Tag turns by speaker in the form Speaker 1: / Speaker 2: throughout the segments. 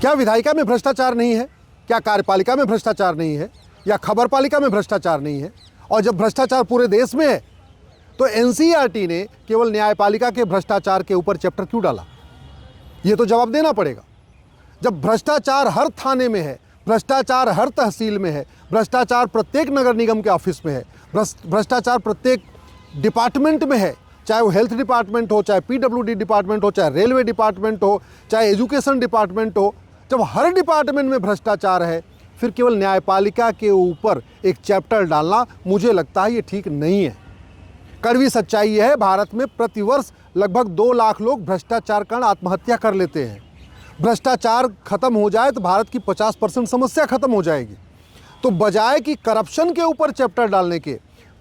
Speaker 1: क्या विधायिका में भ्रष्टाचार नहीं है? क्या कार्यपालिका में भ्रष्टाचार नहीं है? या खबरपालिका में भ्रष्टाचार नहीं है? और जब भ्रष्टाचार पूरे देश में है तो एनसीईआरटी ने केवल न्यायपालिका के भ्रष्टाचार के ऊपर चैप्टर क्यों डाला? ये तो जवाब देना पड़ेगा। जब भ्रष्टाचार हर थाने में है, भ्रष्टाचार हर तहसील में है, भ्रष्टाचार प्रत्येक नगर निगम के ऑफिस में है, भ्रष्टाचार प्रत्येक डिपार्टमेंट में है, चाहे वो हेल्थ डिपार्टमेंट हो, चाहे पीडब्ल्यूडी डिपार्टमेंट हो, चाहे रेलवे डिपार्टमेंट हो, चाहे एजुकेशन डिपार्टमेंट हो, जब हर डिपार्टमेंट में भ्रष्टाचार है, फिर केवल न्यायपालिका के ऊपर एक चैप्टर डालना मुझे लगता है ये ठीक नहीं है। कड़वी सच्चाई यह है, भारत में प्रतिवर्ष लगभग 2 लाख लोग भ्रष्टाचार कारण आत्महत्या कर लेते हैं। भ्रष्टाचार खत्म हो जाए तो भारत की 50% समस्या खत्म हो जाएगी। तो बजाय कि करप्शन के ऊपर चैप्टर डालने के,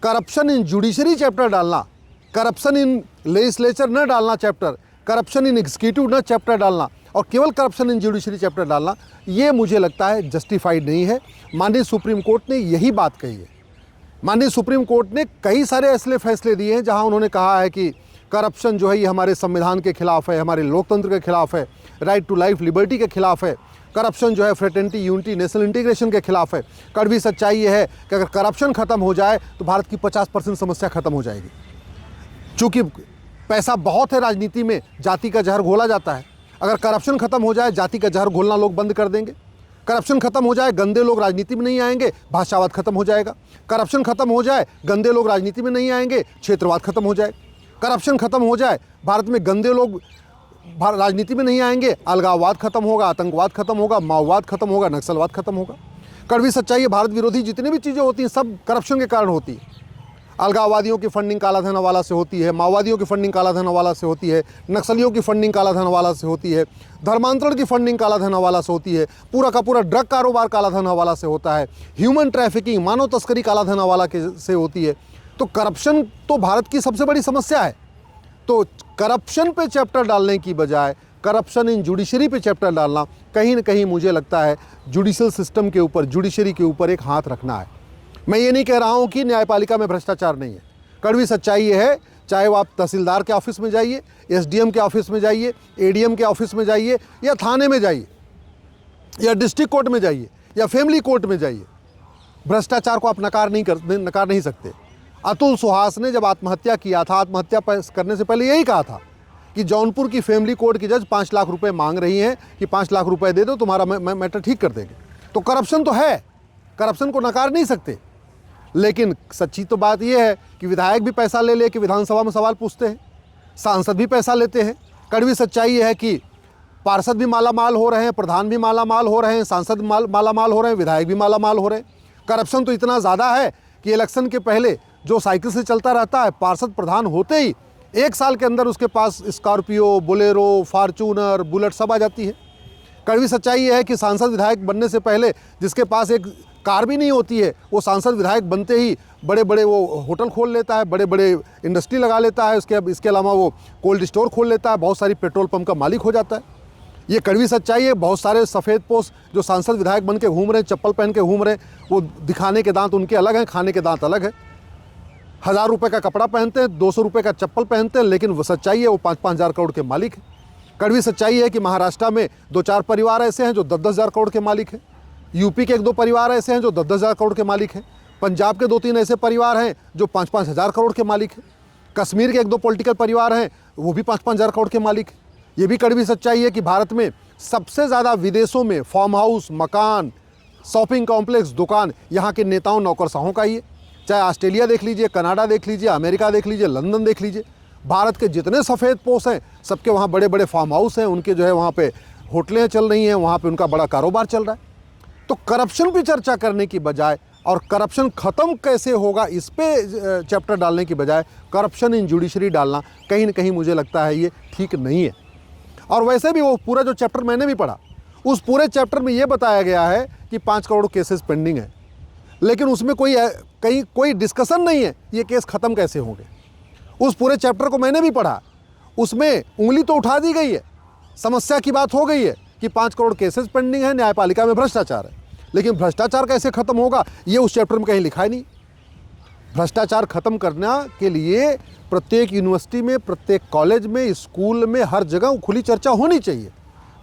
Speaker 1: करप्शन इन जुडिशरी चैप्टर डालना, करप्शन इन लेजिस्लेचर न डालना चैप्टर, करप्शन इन एग्जीक्यूटिव न चैप्टर डालना और केवल करप्शन इन जुडिशरी चैप्टर डालना, ये मुझे लगता है जस्टिफाइड नहीं है। माननीय सुप्रीम कोर्ट ने यही बात कही है। माननीय सुप्रीम कोर्ट ने कई सारे ऐसे फैसले दिए हैं जहां उन्होंने कहा है कि करप्शन जो है ये हमारे संविधान के खिलाफ है, हमारे लोकतंत्र के खिलाफ है, राइट टू लाइफ लिबर्टी के खिलाफ है। करप्शन जो है फ्रेटर्निटी, यूनिटी, नेशनल इंटीग्रेशन के खिलाफ है। कड़वी सच्चाई ये है कि अगर करप्शन खत्म हो जाए तो भारत की 50% समस्या खत्म हो जाएगी। चूँकि पैसा बहुत है राजनीति में, जाति का जहर घोला जाता है। अगर करप्शन खत्म हो जाए, जाति का जहर घोलना लोग बंद कर देंगे। करप्शन खत्म हो जाए, गंदे लोग राजनीति में नहीं आएंगे, भाषावाद खत्म हो जाएगा। करप्शन खत्म हो जाए, गंदे लोग राजनीति में नहीं आएंगे, क्षेत्रवाद खत्म हो जाए। करप्शन खत्म हो जाए, भारत में गंदे लोग राजनीति में नहीं आएंगे, अलगाववाद खत्म होगा, आतंकवाद खत्म होगा, माओवाद खत्म होगा, नक्सलवाद खत्म होगा। कड़वी सच्चाई है, भारत विरोधी जितनी भी चीज़ें होती हैं सब करप्शन के कारण होती है। अलगाववादियों की फंडिंग कालाधन हवाला से होती है, माओवादियों की फंडिंग कालाधन हवाला से होती है, नक्सलियों की फंडिंग कालाधन हवाला से होती है, धर्मांतरण की फंडिंग कालाधन हवाला से होती है, पूरा का पूरा ड्रग कारोबार कालाधन हवाला से होता है, ह्यूमन ट्रैफिकिंग, मानव तस्करी कालाधन हवाला से होती है। तो करप्शन तो भारत की सबसे बड़ी समस्या है। तो करप्शन पे चैप्टर डालने की बजाय करप्शन इन जुडिशरी पे चैप्टर डालना, कहीं ना कहीं मुझे लगता है जुडिशल सिस्टम के ऊपर, जुडिशरी के ऊपर एक हाथ रखना है। मैं ये नहीं कह रहा हूँ कि न्यायपालिका में भ्रष्टाचार नहीं है। कड़वी सच्चाई ये है, चाहे वो आप तहसीलदार के ऑफिस में जाइए, एसडीएम के ऑफिस में जाइए, एडीएम के ऑफिस में जाइए, या थाने में जाइए, या डिस्ट्रिक्ट कोर्ट में जाइए, या फैमिली कोर्ट में जाइए, भ्रष्टाचार को आप नकार नहीं सकते। अतुल सुहास ने जब आत्महत्या किया था, आत्महत्या करने से पहले यही कहा था कि जौनपुर की फैमिली कोर्ट की जज 5 लाख रुपए मांग रही हैं कि 5 लाख रुपए दे दो, तुम्हारा मैटर ठीक कर देंगे। तो करप्शन तो है, करप्शन को नकार नहीं सकते। लेकिन सच्ची तो बात यह है कि विधायक भी पैसा ले के विधानसभा में सवाल पूछते हैं, सांसद भी पैसा लेते हैं। कड़वी सच्चाई ये है कि पार्षद भी मालामाल हो रहे हैं, प्रधान भी मालामाल हो रहे हैं, सांसद मालामाल हो रहे हैं, विधायक भी मालामाल हो रहे हैं। करप्शन तो इतना ज़्यादा है कि इलेक्शन के पहले जो साइकिल से चलता रहता है, पार्षद प्रधान होते ही 1 साल के अंदर उसके पास स्कॉर्पियो, बोलेरो, फार्चूनर, बुलेट सब आ जाती है। कड़वी सच्चाई ये है कि सांसद विधायक बनने से पहले जिसके पास एक कार भी नहीं होती है, वो सांसद विधायक बनते ही बड़े बड़े वो होटल खोल लेता है, बड़े बड़े इंडस्ट्री लगा लेता है, इसके अलावा वो कोल्ड स्टोर खोल लेता है, बहुत सारी पेट्रोल पंप का मालिक हो जाता है। ये कड़वी सच्चाई है। बहुत सारे सफ़ेद पोस्ट जो सांसद विधायक बन के घूम रहे हैं, चप्पल पहन के घूम रहे हैं, वो दिखाने के दांत उनके अलग हैं, खाने के दांत अलग है। 1000 रुपये का कपड़ा पहनते हैं, 200 रुपये का चप्पल पहनते हैं, लेकिन वो सच्चाई है वो 5-5 हज़ार करोड़ के मालिक हैं। कड़वी सच्चाई है कि महाराष्ट्र में 2-4 परिवार ऐसे हैं जो 10-10 हज़ार करोड़ के मालिक हैं। यूपी के 1-2 परिवार ऐसे हैं जो 10-10 हज़ार करोड़ के मालिक हैं। पंजाब के 2-3 ऐसे परिवार हैं जो 5-5 हज़ार करोड़ के मालिक हैं। कश्मीर के 1-2 पॉलिटिकल परिवार हैं, वो भी 5-5 हज़ार करोड़ के मालिक हैं। ये भी कड़वी सच्चाई है कि भारत में सबसे ज़्यादा विदेशों में फार्म हाउस, मकान, शॉपिंग कॉम्प्लेक्स, दुकान यहाँ के नेताओं नौकरशाहों का ही है। चाहे ऑस्ट्रेलिया देख लीजिए, कनाडा देख लीजिए, अमेरिका देख लीजिए, लंदन देख लीजिए, भारत के जितने सफ़ेद पोश हैं सबके वहाँ बड़े बड़े फार्म हाउस हैं, उनके जो है वहाँ पे होटलें चल रही हैं, वहाँ पे उनका बड़ा कारोबार चल रहा है। तो करप्शन पे चर्चा करने की बजाय और करप्शन ख़त्म कैसे होगा इस पे चैप्टर डालने की बजाय करप्शन इन जुडिशरी डालना कहीं ना कहीं मुझे लगता है ये ठीक नहीं है। और वैसे भी वो पूरा जो चैप्टर मैंने भी पढ़ा, उस पूरे चैप्टर में ये बताया गया है कि 5 करोड़ केसेस पेंडिंग है, लेकिन उसमें कोई डिस्कशन नहीं है ये केस ख़त्म कैसे होंगे। उस पूरे चैप्टर को मैंने भी पढ़ा, उसमें उंगली तो उठा दी गई है, समस्या की बात हो गई है कि 5 करोड़ केसेस पेंडिंग है, न्यायपालिका में भ्रष्टाचार है, लेकिन भ्रष्टाचार कैसे ख़त्म होगा ये उस चैप्टर में कहीं लिखा ही नहीं। भ्रष्टाचार ख़त्म करने के लिए प्रत्येक यूनिवर्सिटी में, प्रत्येक कॉलेज में, स्कूल में, हर जगह खुली चर्चा होनी चाहिए।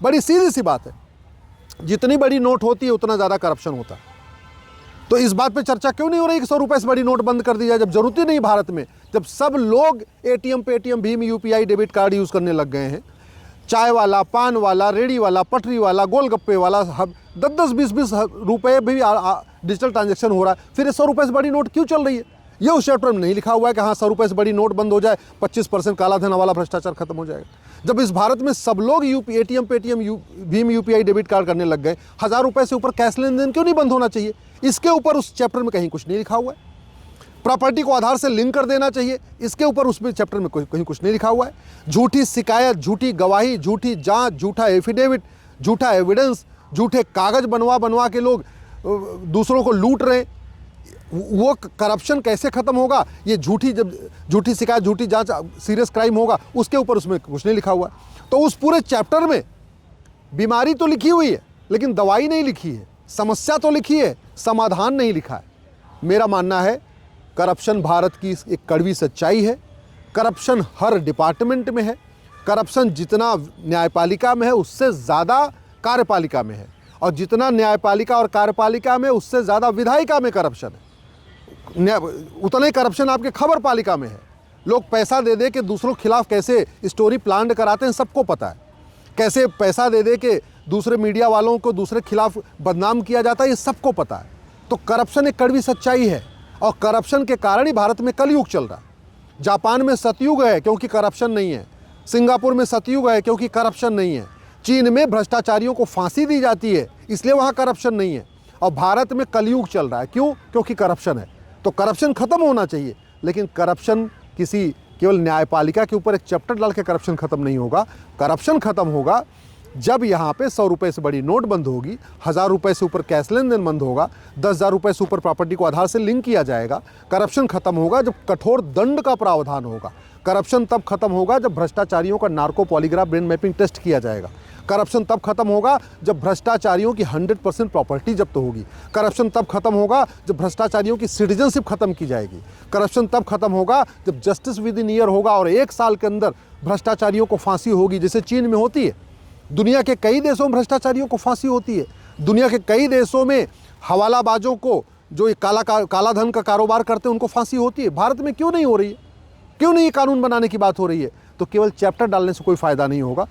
Speaker 1: बड़ी सीधी सी बात है। जितनी बड़ी नोट होती है उतना ज़्यादा करप्शन होता है। तो इस बात पे चर्चा क्यों नहीं हो रही कि 100 रुपये से बड़ी नोट बंद कर दी जाए, जब जरूरत ही नहीं भारत में, जब सब लोग ATM Paytm Bhim UPI debit card use करने लग गए हैं। चाय वाला, पान वाला, रेडी वाला, पटरी वाला, गोलगप्पे वाला, 10-10, 20-20 रुपये भी डिजिटल ट्रांजैक्शन हो रहा है। फिर 100 रुपये से बड़ी नोट क्यों चल रही है? ये उस चैप्टर में नहीं लिखा हुआ है कि हाँ 100 रुपये से बड़ी नोट बंद हो जाए, 25% काला धन वाला भ्रष्टाचार खत्म हो जाएगा। जब इस भारत में सब लोग ATM Paytm Bhim UPI debit card करने लग गए, 1000 रुपये से ऊपर कैश लेन देन क्यों नहीं बंद होना चाहिए? इसके ऊपर उस चैप्टर में कहीं कुछ नहीं लिखा हुआ है। प्रॉपर्टी को आधार से लिंक कर देना चाहिए, इसके ऊपर उसमें चैप्टर में कहीं कुछ नहीं लिखा हुआ है। झूठी शिकायत, झूठी गवाही, झूठी जांच, झूठा एफिडेविट, झूठा एविडेंस, झूठे कागज बनवा के लोग दूसरों को लूट रहे हैं, वो करप्शन कैसे खत्म होगा? ये झूठी शिकायत, झूठी जांच सीरियस क्राइम होगा, उसके ऊपर उसमें कुछ नहीं लिखा हुआ है। तो उस पूरे चैप्टर में बीमारी तो लिखी हुई है लेकिन दवाई नहीं लिखी है, समस्या तो लिखी है, समाधान नहीं लिखा है। मेरा मानना है करप्शन भारत की एक कड़वी सच्चाई है। करप्शन हर डिपार्टमेंट में है। करप्शन जितना न्यायपालिका में है उससे ज़्यादा कार्यपालिका में है, और जितना न्यायपालिका और कार्यपालिका में उससे ज़्यादा विधायिका में करप्शन है। उतना ही करप्शन आपके खबर पालिका में है। लोग पैसा दे दे के दूसरों के खिलाफ कैसे स्टोरी प्लान कराते हैं सबको पता है। कैसे पैसा दे दे के दूसरे मीडिया वालों को दूसरे खिलाफ बदनाम किया जाता है, ये सबको पता है। तो करप्शन एक कड़वी सच्चाई है, और करप्शन के कारण ही भारत में कलयुग चल रहा है। जापान में सतयुग है क्योंकि करप्शन नहीं है। सिंगापुर में सतयुग है क्योंकि करप्शन नहीं है। चीन में भ्रष्टाचारियों को फांसी दी जाती है इसलिए वहाँ करप्शन नहीं है। और भारत में कलयुग चल रहा है, क्यों? क्योंकि करप्शन है। तो करप्शन खत्म होना चाहिए, लेकिन करप्शन किसी केवल न्यायपालिका के ऊपर एक चैप्टर डाल के करप्शन खत्म नहीं होगा। करप्शन खत्म होगा जब यहाँ पे 100 रुपये से बड़ी नोट बंद होगी, 1000 रुपये से ऊपर कैश लेन देन बंद होगा, 10,000 रुपये से ऊपर प्रॉपर्टी को आधार से लिंक किया जाएगा। करप्शन खत्म होगा जब कठोर दंड का प्रावधान होगा। करप्शन तब खत्म होगा जब भ्रष्टाचारियों का narco polygraph brain mapping test किया जाएगा। करप्शन तब खत्म होगा जब भ्रष्टाचारियों की 100% प्रॉपर्टी जब्त होगी। करप्शन तब खत्म होगा जब भ्रष्टाचारियों की सिटीजनशिप खत्म की जाएगी। करप्शन तब खत्म होगा जब जस्टिस विद इन ईयर होगा और 1 साल के अंदर भ्रष्टाचारियों को फांसी होगी, जैसे चीन में होती है। दुनिया के कई देशों में भ्रष्टाचारियों को फांसी होती है। दुनिया के कई देशों में हवालाबाजों को, जो काला धन का कारोबार करते हैं, उनको फांसी होती है। भारत में क्यों नहीं हो रही है? क्यों नहीं कानून बनाने की बात हो रही है? तो केवल चैप्टर डालने से कोई फ़ायदा नहीं होगा।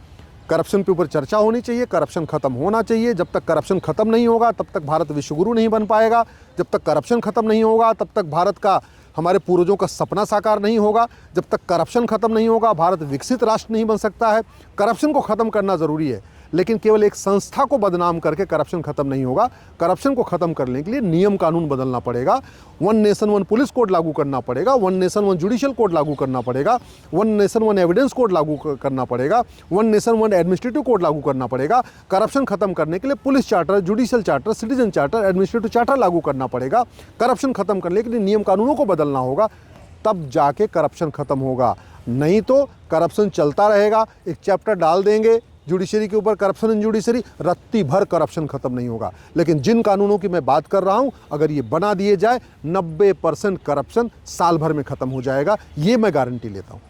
Speaker 1: करप्शन के ऊपर चर्चा होनी चाहिए, करप्शन खत्म होना चाहिए। जब तक करप्शन खत्म नहीं होगा तब तक भारत विश्वगुरु नहीं बन पाएगा। जब तक करप्शन खत्म नहीं होगा तब तक भारत का, हमारे पूर्वजों का सपना साकार नहीं होगा। जब तक करप्शन खत्म नहीं होगा भारत विकसित राष्ट्र नहीं बन सकता है। करप्शन को ख़त्म करना ज़रूरी है, लेकिन केवल एक संस्था को बदनाम करके करप्शन खत्म नहीं होगा। करप्शन को खत्म करने के लिए नियम कानून बदलना पड़ेगा। 1 नेशन 1 पुलिस कोड लागू करना पड़ेगा। 1 नेशन 1 जुडिशियल कोड लागू करना पड़ेगा। 1 नेशन 1 एविडेंस कोड लागू करना पड़ेगा। 1 नेशन 1 एडमिनिस्ट्रेटिव कोड लागू करना पड़ेगा। करप्शन खत्म करने के लिए police charter, judicial charter, citizen charter, administrative charter लागू करना पड़ेगा। करप्शन खत्म करने के लिए नियम कानूनों को बदलना होगा, तब जाके करप्शन खत्म होगा। नहीं तो करप्शन चलता रहेगा। एक चैप्टर डाल देंगे जुडिशरी के ऊपर, करप्शन इन जुडिशरी, रत्ती भर करप्शन खत्म नहीं होगा। लेकिन जिन कानूनों की मैं बात कर रहा हूं, अगर ये बना दिए जाए, 90% करप्शन साल भर में खत्म हो जाएगा। ये मैं गारंटी लेता हूं।